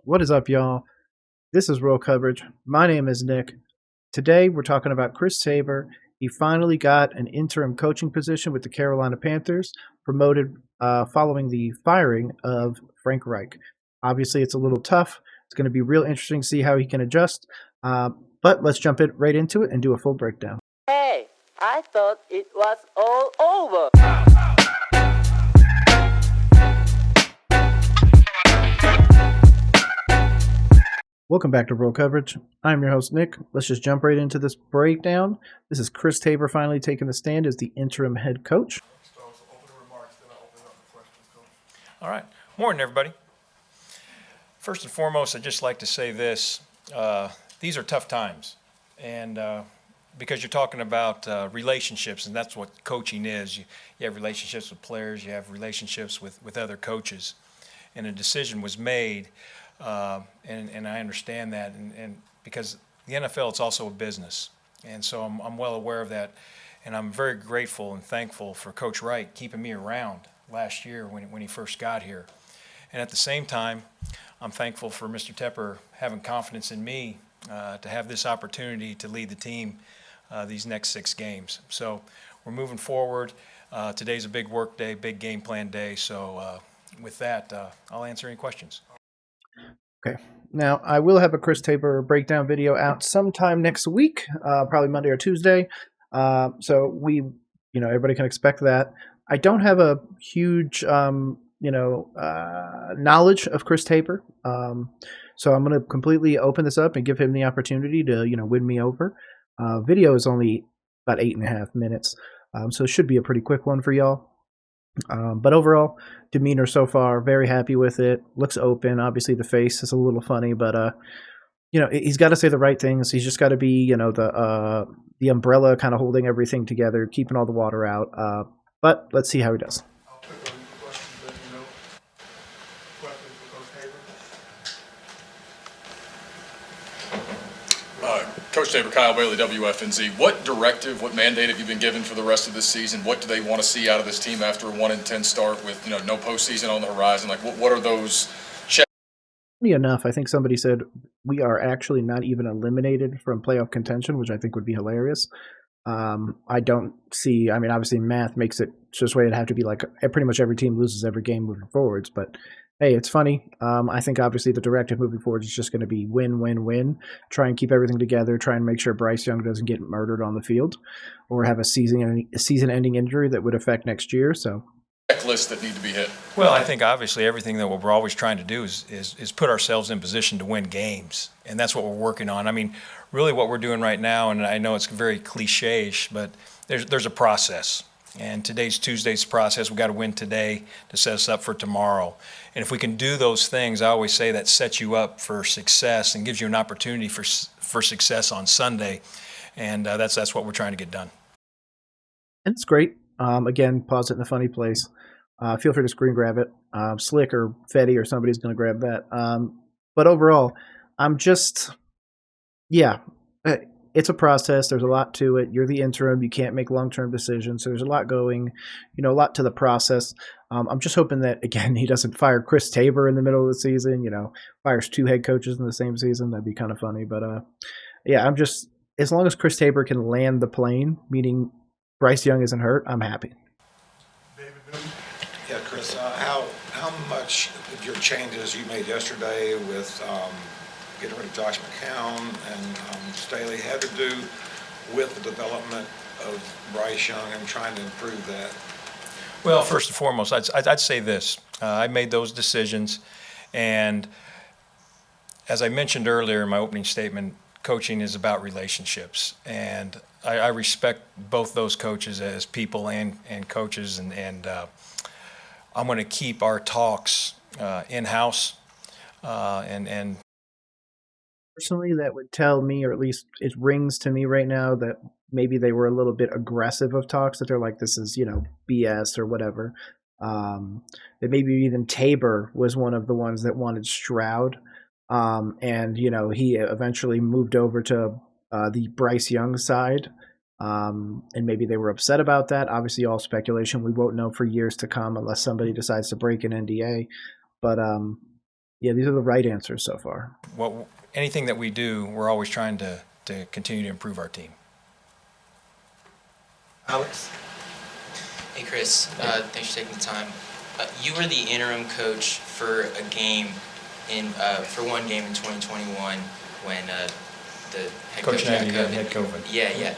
What is up, y'all? This is Roll Coverage. My name is Nick. Today, we're talking about Chris Tabor. He finally got an interim coaching position with the Carolina Panthers, promoted following the firing of Frank Reich. Obviously, it's a little tough. It's going to be real interesting to see how he can adjust. But let's jump right into it and do a full breakdown. Hey, I thought it was all over. Welcome back to Roll Coverage. I'm your host, Nick. Let's just jump right into this breakdown. This is Chris Tabor finally taking the stand as the interim head coach. All right. Morning, everybody. First and foremost, I'd just like to say this. These are tough times. And because you're talking about relationships, and that's what coaching is. You have relationships with players. You have relationships with other coaches. And a decision was made, and I understand that. And because the NFL, it's also a business. And so I'm well aware of that. And I'm very grateful and thankful for Coach Reich keeping me around last year when he first got here. And at the same time, I'm thankful for Mr. Tepper having confidence in me to have this opportunity to lead the team these next 6 games. So we're moving forward. Today's a big work day, big game plan day. So with that, I'll answer any questions. Okay. Now, I will have a Chris Tabor breakdown video out sometime next week, probably Monday or Tuesday. So everybody can expect that. I don't have a huge, knowledge of Chris Tabor. So I'm going to completely open this up and give him the opportunity to, win me over. Video is only about 8.5 minutes. So it should be a pretty quick one for y'all. But overall, demeanor so far, very happy with it. Looks open. Obviously, the face is a little funny, but he's got to say the right things. He's just got to be, the umbrella kind of holding everything together, keeping all the water out. But let's see how he does. I'll pick on the questions that you know. Questions for Coach Tabor? Coach Tabor, Kyle Bailey, WFNZ. What directive, what mandate have you been given for the rest of this season? What do they want to see out of this team after a 1-10 start with no postseason on the horizon? Like, what are those checks? Funny enough, I think somebody said we are actually not even eliminated from playoff contention, which I think would be hilarious. I don't see. I mean, obviously, math makes it just way it'd have to be like pretty much every team loses every game moving forwards, but. Hey, it's funny. I think obviously the directive moving forward is just going to be win, win, win. Try and keep everything together. Try and make sure Bryce Young doesn't get murdered on the field or have a season-ending injury that would affect next year. So, checklists that need to be hit. Well, I think obviously everything that we're always trying to do is put ourselves in position to win games, and that's what we're working on. I mean, really what we're doing right now, and I know it's very cliche-ish, but there's a process. And Tuesday's process. We've got to win today to set us up for tomorrow. And if we can do those things, I always say that sets you up for success and gives you an opportunity for success on Sunday. And that's what we're trying to get done. And it's great. Again, pause it in a funny place. Feel free to screen grab it. Slick or Fetty or somebody's going to grab that. But overall, I'm just, it's a process. There's a lot to it. You're the interim. You can't make long-term decisions. So there's a lot going, a lot to the process. I'm just hoping that, again, he doesn't fire Chris Tabor in the middle of the season, fires 2 head coaches in the same season. That'd be kind of funny. But, I'm just, as long as Chris Tabor can land the plane, meaning Bryce Young isn't hurt, I'm happy. David Newton? Yeah, Chris, how much of your changes you made yesterday with getting rid of Josh McCown and Staley had to do with the development of Bryce Young and trying to improve that? Well, first and foremost, I'd say this. I made those decisions, and as I mentioned earlier in my opening statement, coaching is about relationships, and I respect both those coaches as people and coaches, and I'm going to keep our talks in-house and Personally, that would tell me, or at least it rings to me right now, that maybe they were a little bit aggressive of talks, that they're like, this is, BS or whatever. That maybe even Tabor was one of the ones that wanted Stroud. And, he eventually moved over to the Bryce Young side. And maybe they were upset about that. Obviously, all speculation. We won't know for years to come unless somebody decides to break an NDA. But Yeah, these are the right answers so far. Anything that we do, we're always trying to continue to improve our team. Alex? Hey Chris, thanks for taking the time. You were the interim coach for a game for one game in 2021 when the head coach had COVID. Yeah.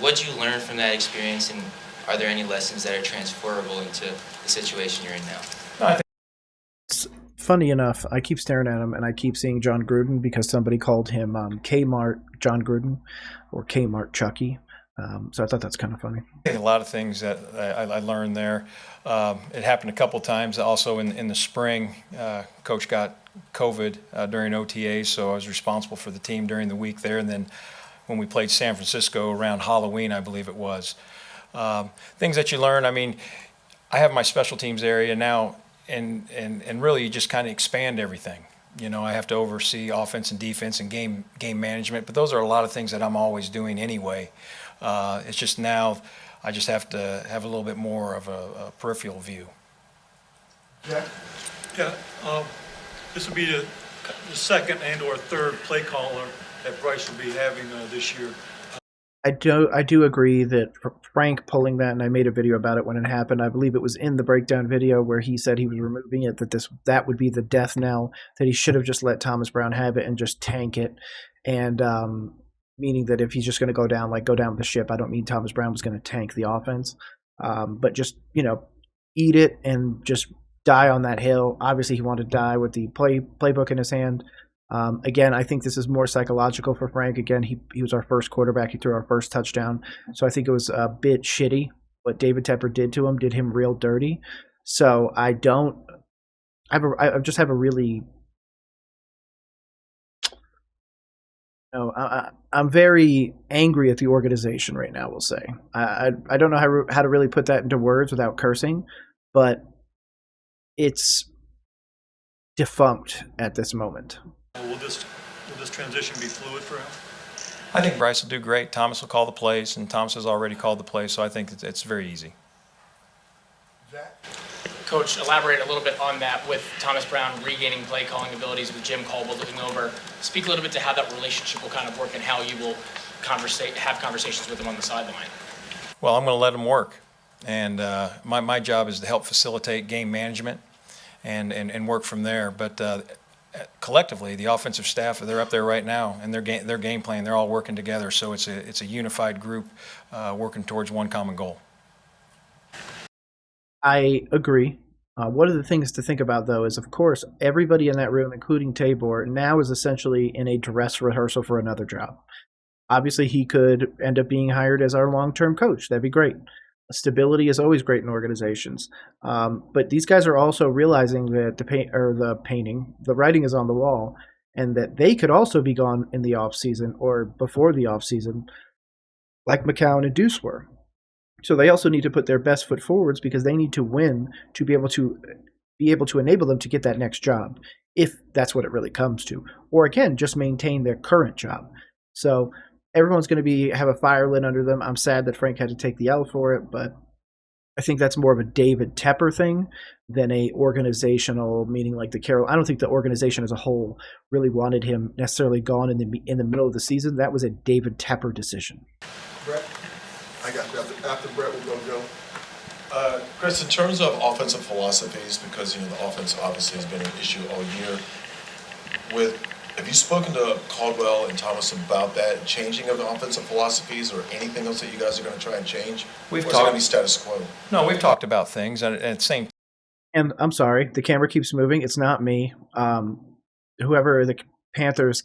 What'd you learn from that experience, and are there any lessons that are transferable into the situation you're in now? No, I think It's funny enough, I keep staring at him and I keep seeing John Gruden because somebody called him Kmart John Gruden or Kmart Chucky. So I thought that's kind of funny. a lot of things that I learned there. It happened a couple times. Also in the spring, Coach got COVID during OTAs, so I was responsible for the team during the week there. And then when we played San Francisco around Halloween, I believe it was. Things that you learn, I mean, I have my special teams area now, and really you just kind of expand everything. You know, I have to oversee offense and defense and game management, but those are a lot of things that I'm always doing anyway. It's just now I just have to have a little bit more of a peripheral view. Yeah. This will be the second and or third play caller that Bryce will be having this year. I do agree that Frank pulling that, and I made a video about it when it happened. I believe it was in the breakdown video where he said he was removing it, that would be the death knell, that he should have just let Thomas Brown have it and just tank it. And meaning that if he's just going to go down with the ship, I don't mean Thomas Brown was going to tank the offense, but just, eat it and just die on that hill. Obviously, he wanted to die with the playbook in his hand. Again, I think this is more psychological for Frank. Again, he was our first quarterback. He threw our first touchdown. So I think it was a bit shitty what David Tepper did to him, did him real dirty. So I just have a really, I'm very angry at the organization right now, we'll say. I don't know how to really put that into words without cursing, but it's defunct at this moment. Will this transition be fluid for him? I think Bryce will do great. Thomas will call the plays, and Thomas has already called the plays, so I think it's very easy. Coach, elaborate a little bit on that with Thomas Brown regaining play calling abilities with Jim Caldwell looking over. Speak a little bit to how that relationship will kind of work and how you will have conversations with him on the sideline. Well, I'm going to let him work, and my job is to help facilitate game management and work from there. But collectively, the offensive staff, they're up there right now, and their game plan, they're all working together. So it's a unified group working towards one common goal. I agree. One of the things to think about, though, is, of course, everybody in that room, including Tabor, now is essentially in a dress rehearsal for another job. Obviously, he could end up being hired as our long-term coach. That'd be great. Stability is always great in organizations. But these guys are also realizing that the writing is on the wall, and that they could also be gone in the offseason or before the offseason, like McCown and Deuce were. So they also need to put their best foot forwards because they need to win to be able to enable them to get that next job, if that's what it really comes to. Or again, just maintain their current job. So everyone's going to have a fire lit under them. I'm sad that Frank had to take the L for it, but I think that's more of a David Tepper thing than a organizational, meaning like I don't think the organization as a whole really wanted him necessarily gone in the middle of the season. That was a David Tepper decision. Brett, I got you. After Brett, we'll go Joe. Chris, in terms of offensive philosophies, because the offense obviously has been an issue all year, have you spoken to Caldwell and Thomas about that changing of the offensive philosophies or anything else that you guys are going to try and change? Or is it going to be status quo? No, we've talked about things, and at the same time. And I'm sorry, the camera keeps moving. It's not me. Whoever the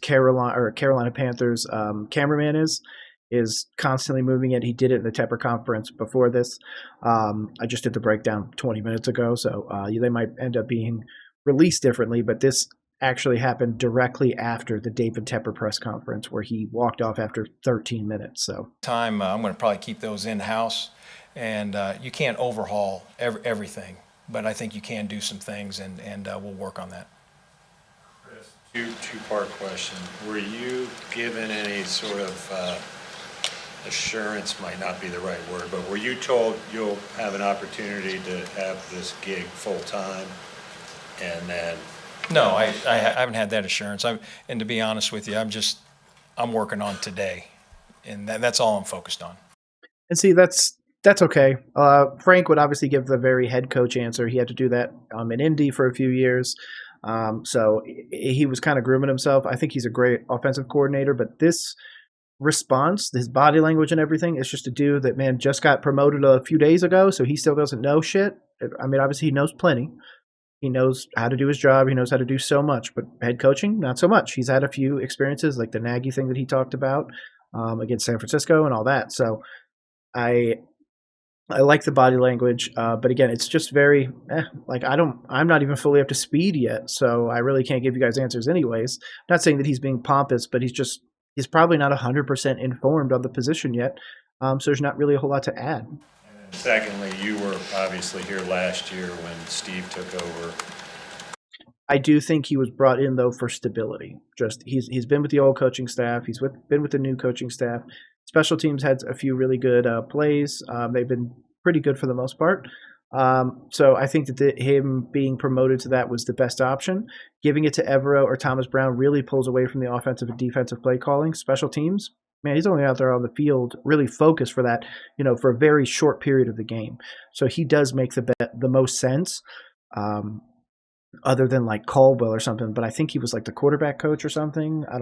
Carolina Panthers cameraman is constantly moving it. He did it in the Tepper conference before this. I just did the breakdown 20 minutes ago, so they might end up being released differently, but this actually happened directly after the David Tepper press conference where he walked off after 13 minutes. So I'm going to probably keep those in-house, and you can't overhaul everything, but I think you can do some things, and we'll work on that. Two-part question. Were you given any sort of assurance, might not be the right word, but were you told you'll have an opportunity to have this gig full-time, and then No, I haven't had that assurance. And to be honest with you, I'm working on today, and that's all I'm focused on. And see, that's okay. Frank would obviously give the very head coach answer. He had to do that in Indy for a few years. So he was kind of grooming himself. I think he's a great offensive coordinator, but this response, his body language and everything, is just a dude that, man, just got promoted a few days ago, so he still doesn't know shit. I mean, obviously he knows plenty. He knows how to do his job. He knows how to do so much, but head coaching, not so much. He's had a few experiences, like the Nagy thing that he talked about against San Francisco and all that. So I like the body language, but again, it's just very like I'm not even fully up to speed yet, so I really can't give you guys answers anyways. Not saying that he's being pompous, but he's probably not 100% informed on the position yet, so there's not really a whole lot to add. And secondly, you were obviously here last year when Steve took over. I do think he was brought in though for stability. Just he's been with the old coaching staff. Been with the new coaching staff. Special teams had a few really good plays. They've been pretty good for the most part. So I think that him being promoted to that was the best option. Giving it to Evero or Thomas Brown really pulls away from the offensive and defensive play calling. Special teams, man, he's only out there on the field really focused for that, for a very short period of the game. So he does make the most sense. Other than like Caldwell or something, but I think he was like the quarterback coach or something. I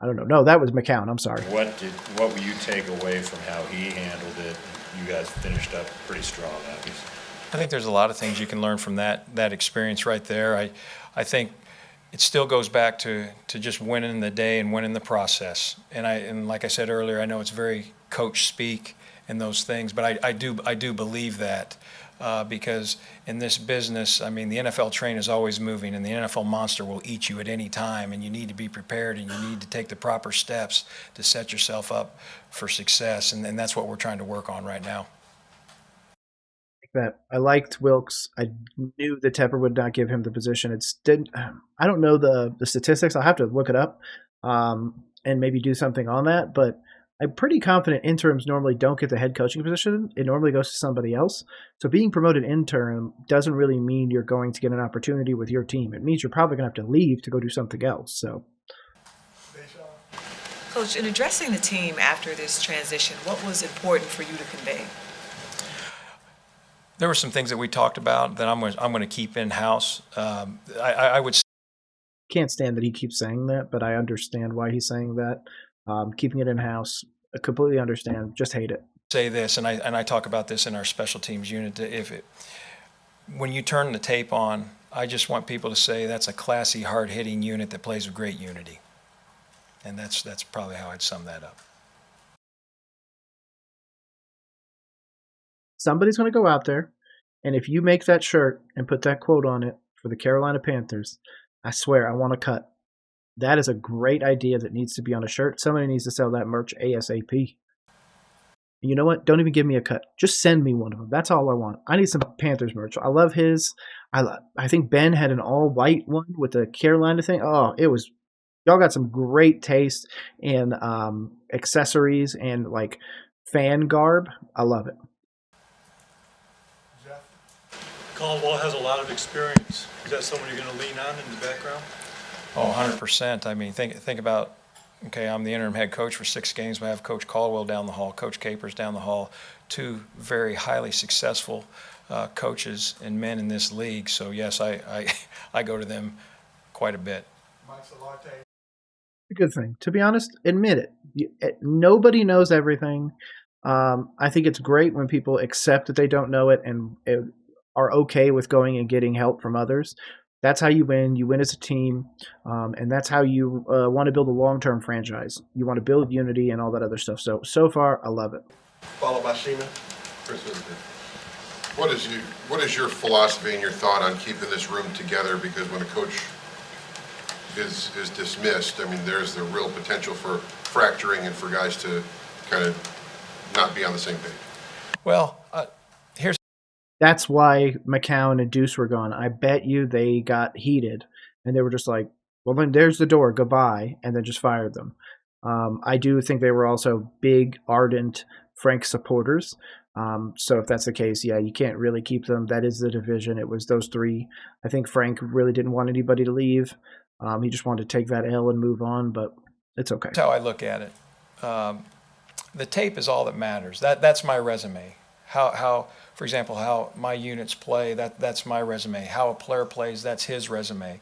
don't know. No, that was McCown. I'm sorry. What will you take away from how he handled it? You guys finished up pretty strong, obviously. I think there's a lot of things you can learn from that experience right there. I think it still goes back to just winning the day and winning the process. And like I said earlier, I know it's very coach speak and those things, but I do believe that. Because in this business, I mean, the NFL train is always moving, and the NFL monster will eat you at any time, and you need to be prepared, and you need to take the proper steps to set yourself up for success, and that's what we're trying to work on right now. That I liked Wilkes. I knew that Tepper would not give him the position. I don't know the statistics. I'll have to look it up and maybe do something on that, but I'm pretty confident interims normally don't get the head coaching position. It normally goes to somebody else. So being promoted interim doesn't really mean you're going to get an opportunity with your team. It means you're probably going to have to leave to go do something else. So, Coach, in addressing the team after this transition, what was important for you to convey? There were some things that we talked about that I'm going to keep in house. I would can't stand that he keeps saying that, but I understand why he's saying that. Keeping it in house, I completely understand. Just hate it. Say this, and I talk about this in our special teams unit. When you turn the tape on, I just want people to say that's a classy, hard-hitting unit that plays with great unity, and that's probably how I'd sum that up. Somebody's going to go out there, and if you make that shirt and put that quote on it for the Carolina Panthers, I swear I want to cut. That is a great idea that needs to be on a shirt. Somebody needs to sell that merch ASAP. You know what? Don't even give me a cut. Just send me one of them. That's all I want. I need some Panthers merch. I love his. I think Ben had an all-white one with the Carolina thing. Oh, y'all got some great taste in accessories and like fan garb. I love it. Caldwell has a lot of experience. Is that someone you're going to lean on in the background? Oh, 100%. I mean, think about, okay, I'm the interim head coach for 6 games. We have Coach Caldwell down the hall, Coach Capers down the hall, 2 very highly successful coaches and men in this league. So, yes, I go to them quite a bit. A good thing. To be honest, admit it. Nobody knows everything. I think it's great when people accept that they don't know it and are okay with going and getting help from others. That's how you win. You win as a team, and that's how you want to build a long-term franchise. You want to build unity and all that other stuff. So far, I love it. Followed by Sheena. What is your philosophy and your thought on keeping this room together? Because when a coach is dismissed, I mean, there's the real potential for fracturing and for guys to kind of not be on the same page. Well, that's why McCown and Deuce were gone. I bet you they got heated, and they were just like, well, then there's the door, goodbye, and then just fired them. I do think they were also big, ardent Frank supporters. So if that's the case, yeah, you can't really keep them. That is the division. It was those three. I think Frank really didn't want anybody to leave. He just wanted to take that L and move on, but it's okay. That's how I look at it. The tape is all that matters. That's my resume. How, for example, how my units play, that's my resume. How a player plays, that's his resume.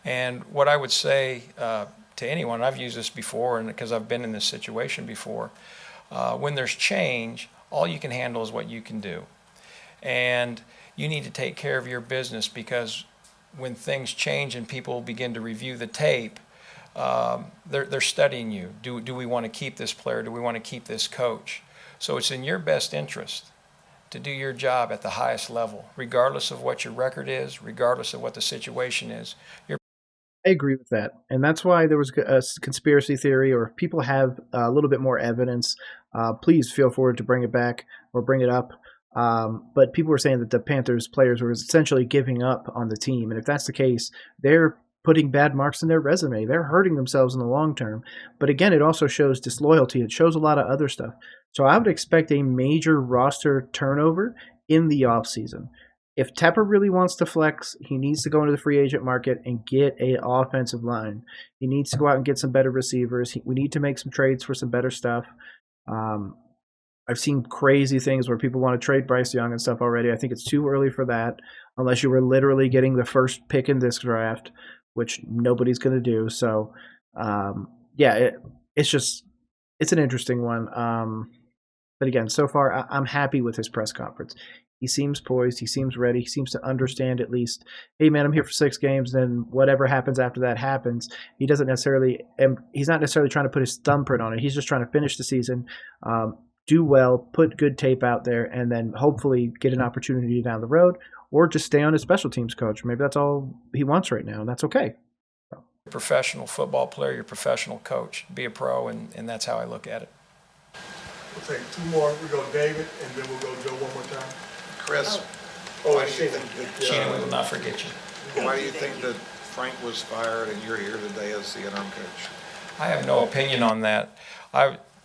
And what I would say to anyone, I've used this before, and because I've been in this situation before, when there's change, all you can handle is what you can do. And you need to take care of your business, because when things change and people begin to review the tape, they're studying you. Do we want to keep this player? Do we want to keep this coach? So it's in your best interest to do your job at the highest level, regardless of what your record is, regardless of what the situation is. I agree with that. And that's why there was a conspiracy theory, or if people have a little bit more evidence, please feel free to bring it back or bring it up. But people were saying that the Panthers players were essentially giving up on the team. And if that's the case, they're putting bad marks in their resume. They're hurting themselves in the long term. But again, it also shows disloyalty. It shows a lot of other stuff. So I would expect a major roster turnover in the offseason. If Tepper really wants to flex, he needs to go into the free agent market and get an offensive line. He needs to go out and get some better receivers. We need to make some trades for some better stuff. I've seen crazy things where people want to trade Bryce Young and stuff already. I think it's too early for that, unless you were literally getting the first pick in this draft, which nobody's going to do. So, it's an interesting one. But again, so far, I'm happy with his press conference. He seems poised. He seems ready. He seems to understand at least, hey, man, I'm here for 6 games, then whatever happens after that happens. He's not necessarily trying to put his thumbprint on it. He's just trying to finish the season, do well, put good tape out there, and then hopefully get an opportunity down the road, or just stay on as special teams coach. Maybe that's all he wants right now, and that's okay. Professional football player, you're a professional coach. Be a pro, and that's how I look at it. We'll take 2 more. We go David, and then we'll go Joe one more time. Chris, why do you think Sheena, we will not forget you. Why do you think that Frank was fired and you're here today as the interim coach? I have no opinion on that.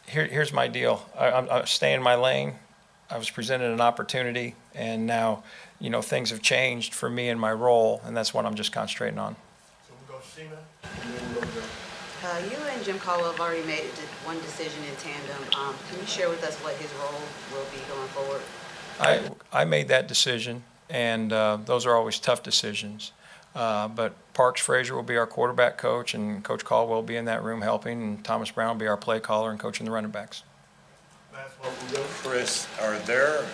Here's my deal. I'm staying in my lane. I was presented an opportunity, and now, things have changed for me in my role, and that's what I'm just concentrating on. So we'll go Sheena, and then we'll go Joe. You and Jim Caldwell have already made one decision in tandem. Can you share with us what his role will be going forward? I made that decision, and those are always tough decisions. But Parks Frazier will be our quarterback coach, and Coach Caldwell will be in that room helping, and Thomas Brown will be our play caller and coaching the running backs. Last one, we'll go. Chris, are there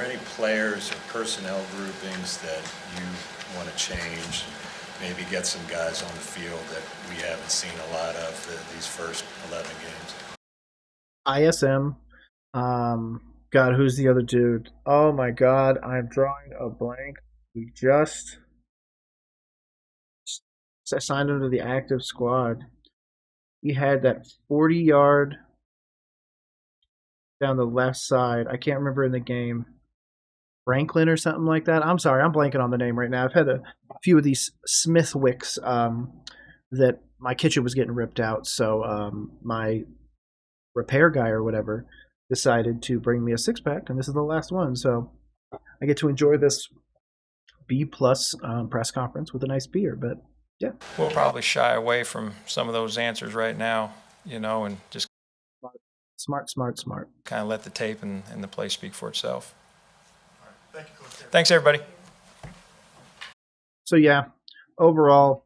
any players or personnel groupings that you want to change? Maybe get some guys on the field that we haven't seen a lot of these first 11 games? ISM. God, who's the other dude? Oh my God, I'm drawing a blank. We just signed him to the active squad. He had that 40-yard down the left side. I can't remember in the game. Franklin or something like that. I'm sorry, I'm blanking on the name right now. I've had a few of these Smithwicks that my kitchen was getting ripped out, so my repair guy or whatever decided to bring me a 6-pack, and this is the last one. So I get to enjoy this B+ press conference with a nice beer. But yeah, we'll probably shy away from some of those answers right now, and just smart. kind of let the tape and the play speak for itself. Thank you, Coach. Thanks, everybody. So yeah, overall,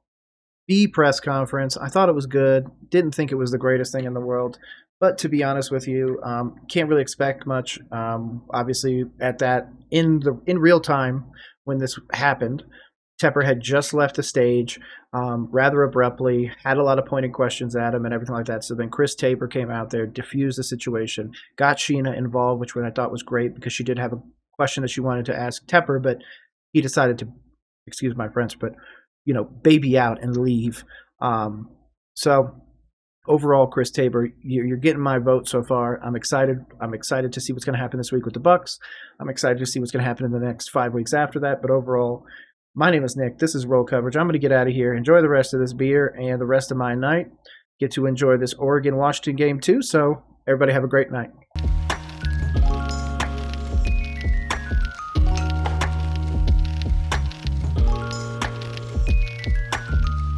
B press conference. I thought it was good. Didn't think it was the greatest thing in the world. But to be honest with you, can't really expect much. Obviously, at that in real time when this happened, Tepper had just left the stage rather abruptly, had a lot of pointed questions at him and everything like that. So then Chris Tabor came out there, diffused the situation, got Sheena involved, which I thought was great because she did have a question that she wanted to ask Tepper, but he decided to, excuse my French, but baby out and leave. So. Overall, Chris Tabor, you're getting my vote so far. I'm excited. I'm excited to see what's going to happen this week with the Bucks. I'm excited to see what's going to happen in the next 5 weeks after that. But overall, my name is Nick. This is Roll Coverage. I'm going to get out of here. Enjoy the rest of this beer and the rest of my night. Get to enjoy this Oregon-Washington game too. So everybody have a great night.